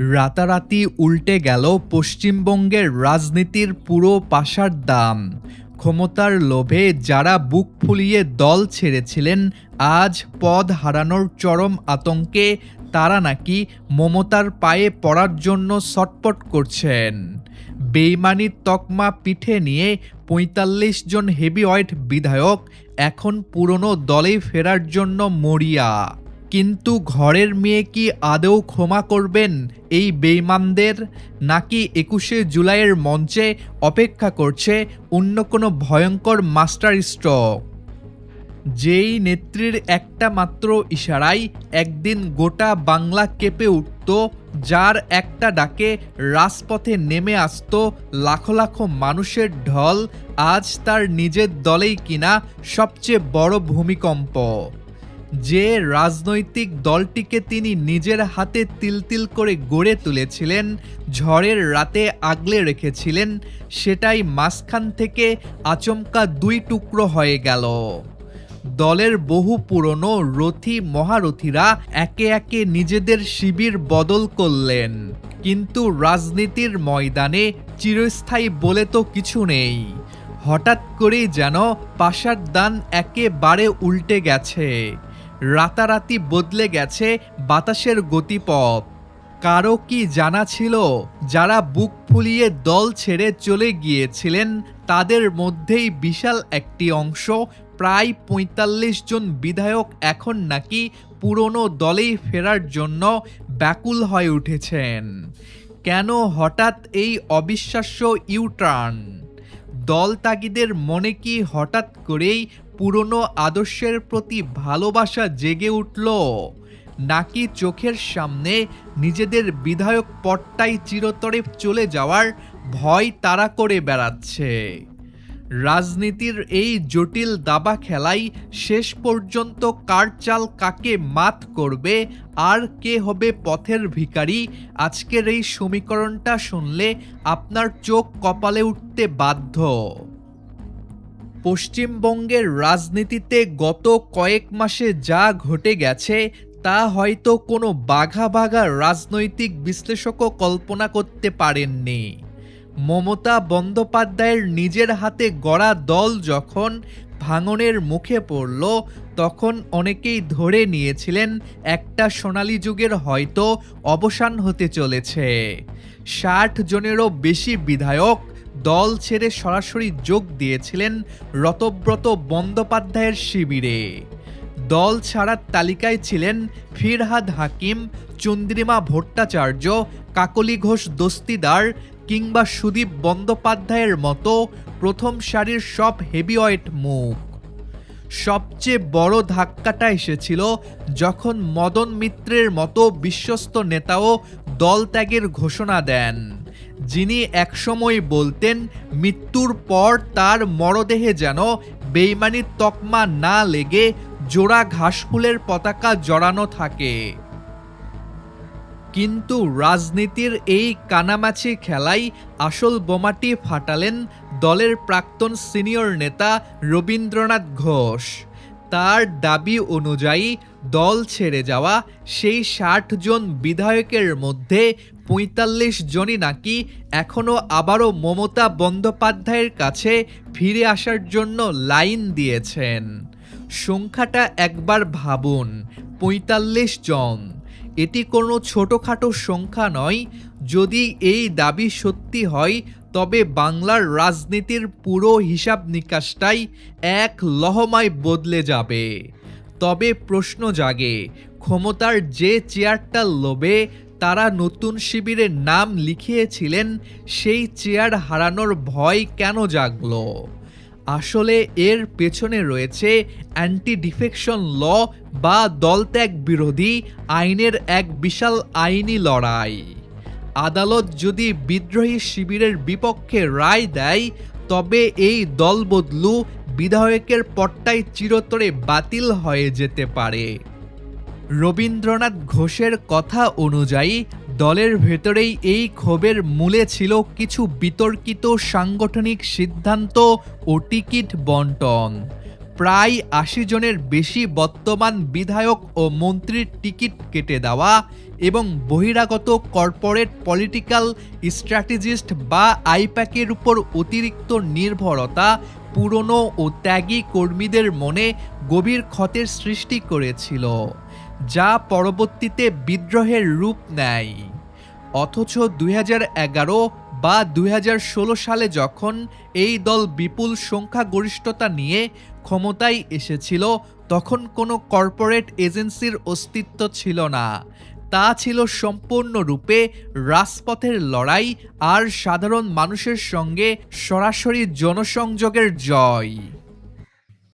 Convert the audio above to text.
রাতারাতি উল্টে গেল পশ্চিমবঙ্গের রাজনীতির পুরো পাশার দাম। ক্ষমতার লোভে যারা বুক ফুলিয়ে দল ছেড়েছিলেন, আজ পদ হারানোর চরম আতঙ্কে তারা নাকি মমতার পায়ে পড়ার জন্য ছটফট করছেন। বেইমানির তকমা পিঠে নিয়ে ৪৫ জন হেভিওয়েট বিধায়ক এখন পুরনো দলেই ফেরার জন্য মরিয়া। কিন্তু ঘরের মেয়ে কি আদৌ ক্ষমা করবেন এই বেইমানদের, নাকি ২১শে জুলাইয়ের মঞ্চে অপেক্ষা করছে অন্য কোনো ভয়ঙ্কর মাস্টার স্ট্রোক? যেই নেত্রীর একটা মাত্র ইশারায় একদিন গোটা বাংলা কেঁপে উঠত, যার একটা ডাকে রাজপথে নেমে আসত লাখো লাখো মানুষের ঢল, আজ তার নিজের দলেই কিনা সবচেয়ে বড় ভূমিকম্প। যে রাজনৈতিক দলটিকে তিনি নিজের হাতে তিল তিল করে গড়ে তুলেছিলেন, ঝড়ের রাতে আগলে রেখেছিলেন, সেটাই মাঝখান থেকে আচমকা দুই টুকরো হয়ে গেল। দলের বহু পুরনো রথী মহারথীরা একে একে নিজেদের শিবির বদল করলেন, কিন্তু রাজনীতির ময়দানে চিরস্থায়ী বলে তো কিছু নেই। হঠাৎ করেই যেন পাশার দান একেবারে উল্টে গেছে। রাতারাতি বদলে গেছে বাতাসের গতিপথ। কারো কি জানা ছিল যারা বুক ফুলিয়ে দল ছেড়ে চলে গিয়েছিলেন, তাদের মধ্যেই বিশাল একটি অংশ, প্রায় ৪৫ জন বিধায়ক এখন নাকি পুরনো দলেই ফেরার জন্য ব্যাকুল হয়ে উঠেছেন? কেন হঠাৎ এই অবিশ্বাস্য ইউটার্ন? দল ত্যাগীদের মনে কি হঠাৎ করেই পুরনো আদর্শের প্রতি ভালোবাসা জেগে উঠল, নাকি চোখের সামনে নিজেদের বিধায়ক পদটাই চিরতরে চলে যাওয়ার ভয় তারা করে বেড়াচ্ছে? রাজনীতির এই জটিল দাবা খেলাই শেষ পর্যন্ত কার চাল কাকে মাত করবে, আর কে হবে পথের ভিখারি, আজকের এই সমীকরণটা শুনলে আপনার চোখ কপালে উঠতে বাধ্য। পশ্চিমবঙ্গের রাজনীতিতে গত কয়েক মাসে যা ঘটে গেছে, তা হয়তো কোনো বাঘা বাঘা রাজনৈতিক বিশ্লেষকও কল্পনা করতে পারেননি। মমতা বন্দ্যোপাধ্যায়ের নিজের হাতে গড়া দল যখন ভাঙনের মুখে পড়ল, তখন অনেকেই ধরে নিয়েছিলেন একটা সোনালী যুগের হয়তো অবসান হতে চলেছে। ৬০ জনেরও বেশি বিধায়ক দল ছেড়ে সরাসরি যোগ দিয়েছিলেন রতব্রত বন্দ্যোপাধ্যায়ের শিবিরে। দল ছাড়ার তালিকায় ছিলেন ফিরহাদ হাকিম, চন্দ্রিমা ভট্টাচার্য, কাকলি ঘোষ দস্তিদার কিংবা সুদীপ বন্দ্যোপাধ্যায়ের মতো প্রথম সারির সব হেভিওয়েট মুখ। সবচেয়ে বড় ধাক্কাটা এসেছিল যখন মদন মিত্রের মতো বিশ্বস্ত নেতাও দল ত্যাগের ঘোষণা দেন, যিনি একসময় বলতেন মৃত্যুর পর তার মরদেহে যেন বেইমানির তকমা না লেগে জোড়া ঘাসফুলের পতাকা জড়ানো থাকে। কিন্তু রাজনীতির এই কানামাছি খেলাই আসল বোমাটি ফাটালেন দলের প্রাক্তন সিনিয়র নেতা রবীন্দ্রনাথ ঘোষ। তার দাবি অনুযায়ী দল ছেড়ে যাওয়া সেই ৬০ জন বিধায়কের মধ্যে ৪৫ জনই নাকি এখনও আবারও মমতা বন্দ্যোপাধ্যায়ের কাছে ফিরে আসার জন্য লাইন দিয়েছেন। সংখ্যাটা একবার ভাবুন, ৪৫ জন। এটি কোনো ছোটোখাটো সংখ্যা নয়। যদি এই দাবি সত্যি হয়, তবে বাংলার রাজনীতির পুরো হিসাব নিকাশটাই এক লহমায় বদলে যাবে। তবে প্রশ্ন জাগে, ক্ষমতার যে চেয়ারটার লোভে তারা নতুন শিবিরের নাম লিখিয়েছিলেন, সেই চেয়ার হারানোর ভয় কেন জাগল? আসলে এর পেছনে রয়েছে অ্যান্টি ডিফেকশন ল বা দলত্যাগ বিরোধী আইনের এক বিশাল আইনি লড়াই। আদালত যদি বিদ্রোহী শিবিরের বিপক্ষে রায় দেয়, তবে এই দলবদলু বিধায়কের পদটাই চিরতরে বাতিল হয়ে যেতে পারে। রবীন্দ্রনাথ ঘোষের কথা অনুযায়ী দলের ভেতরেই এই ক্ষোভের মূলে ছিল কিছু বিতর্কিত সাংগঠনিক সিদ্ধান্ত ও টিকিট বণ্টন। প্রায় ৮০ জনের বেশি বর্তমান বিধায়ক ও মন্ত্রীর টিকিট কেটে দেওয়া এবং বহিরাগত কর্পোরেট পলিটিক্যাল স্ট্র্যাটেজিস্ট বা আইপ্যাকের উপর অতিরিক্ত নির্ভরতা পুরনো ও ত্যাগী কর্মীদের মনে গভীর ক্ষতের সৃষ্টি করেছিল, যা পরবর্তীতে বিদ্রোহের রূপ নেয়। অথচ 2011 বা 2016 সালে যখন এই দল বিপুল সংখ্যাগরিষ্ঠতা নিয়ে ক্ষমতায় এসেছিল, তখন কোনো কর্পোরেট এজেন্সির অস্তিত্ব ছিল না। তা ছিল সম্পূর্ণরূপে রাজপথের লড়াই আর সাধারণ মানুষের সঙ্গে সরাসরি জনসংযোগের জয়।